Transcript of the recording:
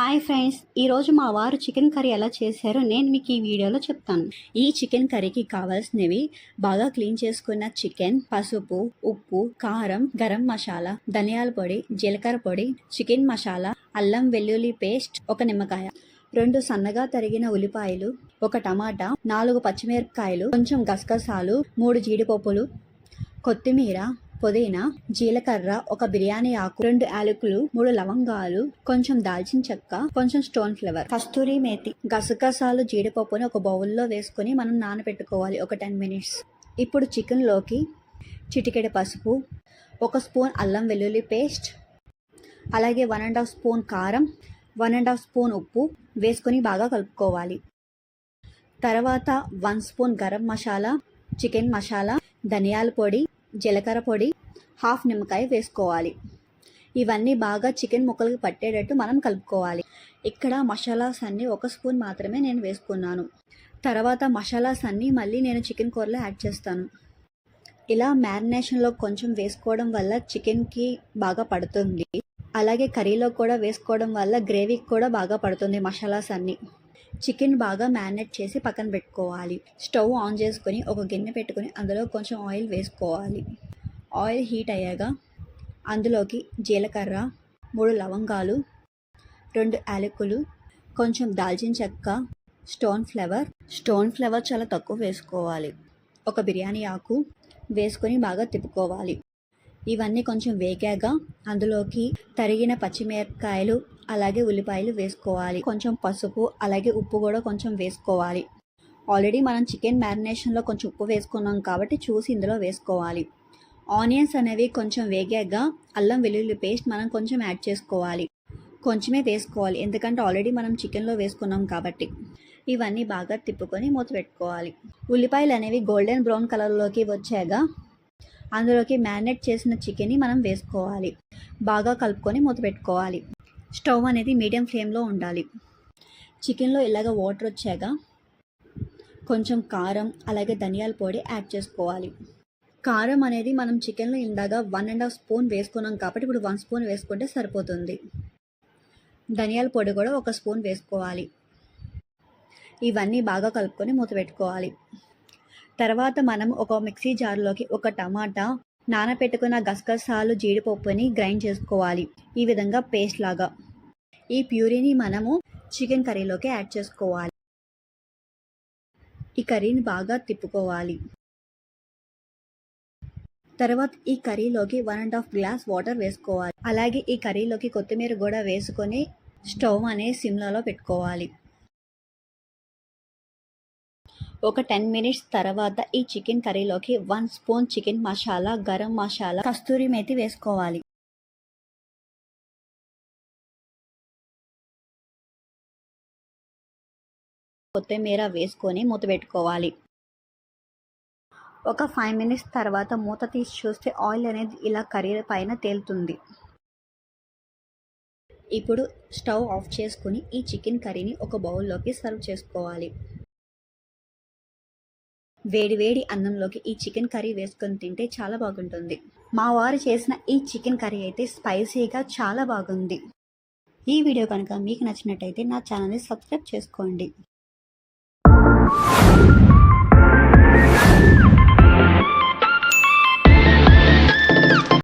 Hi friends, ఈరోజు మా వారు చికెన్ కర్రీ ఎలా చేశారో నేను మీకు ఈ వీడియోలో చెప్తాను. ఈ చికెన్ కర్రీకి కావాల్సినవి బాగా క్లీన్ చేసుకున్న చికెన్, పసుపు, ఉప్పు, కారం, గరం మసాలా, ధనియాల పొడి, జీలకర్ర పొడి, చికెన్ మసాలా, అల్లం వెల్లుల్లి పేస్ట్, ఒక నిమ్మకాయ, 2 సన్నగా తరిగిన ఉల్లిపాయలు, 1 టమాటా, 4 పచ్చిమిరపకాయలు, కొంచెం గసగసాలు, 3 జీడిపప్పులు, కొత్తిమీర, పుదీనా, జీలకర్ర, 1 బిర్యానీ ఆకు, 2 యాలకులు, 3 లవంగాలు, కొంచెం దాల్చిన చెక్క, కొంచెం స్టోన్ ఫ్లేవర్, కస్తూరి మేతి, గసగసాలు, జీడిపప్పుని ఒక బౌల్లో వేసుకొని మనం నానబెట్టుకోవాలి ఒక 10 మినిట్స్. ఇప్పుడు చికెన్లోకి చిటికెడు పసుపు, 1 స్పూన్ అల్లం వెల్లుల్లి పేస్ట్, అలాగే 1½ స్పూన్ కారం, 1½ స్పూన్ ఉప్పు వేసుకొని బాగా కలుపుకోవాలి. తర్వాత 1 స్పూన్ గరం మసాలా, చికెన్ మసాలా, ధనియాల పొడి, జీలకర్ర పొడి, 1/2 నిమ్మకాయ వేసుకోవాలి. ఇవన్నీ బాగా చికెన్ ముక్కలకి పట్టేటట్టు మనం కలుపుకోవాలి. ఇక్కడ మసాలాస్ అన్నీ 1 స్పూన్ మాత్రమే నేను వేసుకున్నాను. తర్వాత మసాలాస్ అన్నీ మళ్ళీ నేను చికెన్ కూరలో యాడ్ చేస్తాను. ఇలా మ్యారినేషన్లో కొంచెం వేసుకోవడం వల్ల చికెన్కి బాగా పడుతుంది. అలాగే కర్రీలో కూడా వేసుకోవడం వల్ల గ్రేవీకి కూడా బాగా పడుతుంది మసాలాస్ అన్నీ. చికెన్ బాగా మ్యారినేట్ చేసి పక్కన పెట్టుకోవాలి. స్టవ్ ఆన్ చేసుకొని ఒక గిన్నె పెట్టుకొని అందులో కొంచెం ఆయిల్ వేసుకోవాలి. ఆయిల్ హీట్ అయ్యాక అందులోకి జీలకర్ర, 3 లవంగాలు, 2 యాలకులు, కొంచెం దాల్చిన చెక్క, స్టోన్ ఫ్లేవర్ చాలా తక్కువ వేసుకోవాలి, 1 బిర్యానీ ఆకు వేసుకొని బాగా తిప్పుకోవాలి. ఇవన్నీ కొంచెం వేగాక అందులోకి తరిగిన పచ్చిమిరపకాయలు, అలాగే ఉల్లిపాయలు వేసుకోవాలి. కొంచెం పసుపు, అలాగే ఉప్పు కూడా కొంచెం వేసుకోవాలి. ఆల్రెడీ మనం చికెన్ మ్యారినేషన్లో కొంచెం ఉప్పు వేసుకున్నాం కాబట్టి చూసి ఇందులో వేసుకోవాలి. ఆనియన్స్ అనేవి కొంచెం వేగాక అల్లం వెల్లుల్లి పేస్ట్ మనం కొంచెం యాడ్ చేసుకోవాలి. కొంచెమే వేసుకోవాలి, ఎందుకంటే ఆల్రెడీ మనం చికెన్లో వేసుకున్నాం కాబట్టి. ఇవన్నీ బాగా తిప్పుకొని మూత పెట్టుకోవాలి. ఉల్లిపాయలు అనేవి గోల్డెన్ బ్రౌన్ కలర్లోకి వచ్చాక అందులోకి మ్యారినేట్ చేసిన చికెన్ని మనం వేసుకోవాలి. బాగా కలుపుకొని మూత పెట్టుకోవాలి. స్టవ్ అనేది మీడియం ఫ్లేమ్లో ఉండాలి. చికెన్లో ఇలాగ వాటర్ వచ్చాక కొంచెం కారం, అలాగే ధనియాల పొడి యాడ్ చేసుకోవాలి. కారం అనేది మనం చికెన్లో ఇందాక 1½ స్పూన్ వేసుకున్నాం కాబట్టి ఇప్పుడు 1 స్పూన్ వేసుకుంటే సరిపోతుంది. ధనియాల పొడి కూడా 1 స్పూన్ వేసుకోవాలి. ఇవన్నీ బాగా కలుపుకొని మూత పెట్టుకోవాలి. తర్వాత మనం ఒక మిక్సీ జార్లోకి 1 టమాటా, నానబెట్టుకున్న గసగసాలు, జీడిపప్పుని గ్రైండ్ చేసుకోవాలి. ఈ విధంగా పేస్ట్ లాగా. ఈ ప్యూరీని మనము చికెన్ కర్రీలోకి యాడ్ చేసుకోవాలి. ఈ కర్రీని బాగా తిప్పుకోవాలి. తర్వాత ఈ కర్రీలోకి 1½ గ్లాస్ వాటర్ వేసుకోవాలి. అలాగే ఈ కర్రీలోకి కొత్తిమీర కూడా వేసుకొని స్టవ్ అనేది సిమ్లలో పెట్టుకోవాలి. ఒక 10 మినిట్స్ తర్వాత ఈ చికెన్ కర్రీలోకి 1 స్పూన్ చికెన్ మసాలా, గరం మసాలా, కస్తూరి మేతి వేసుకోవాలి. కొత్తిమీర వేసుకొని మూత పెట్టుకోవాలి. ఒక 5 మినిట్స్ తర్వాత మూత తీసి చూస్తే ఆయిల్ అనేది ఇలా కర్రీ పైన తేలుతుంది. ఇప్పుడు స్టవ్ ఆఫ్ చేసుకుని ఈ చికెన్ కర్రీని ఒక బౌల్లోకి సర్వ్ చేసుకోవాలి. వేడి అన్నంలోకి ఈ చికెన్ కర్రీ వేసుకొని తింటే చాలా బాగుంటుంది. మా వారు చేసిన ఈ చికెన్ కర్రీ అయితే స్పైసీగా చాలా బాగుంది. ఈ వీడియో కనుక మీకు నచ్చినట్టయితే నా ఛానల్ని సబ్స్క్రైబ్ చేసుకోండి.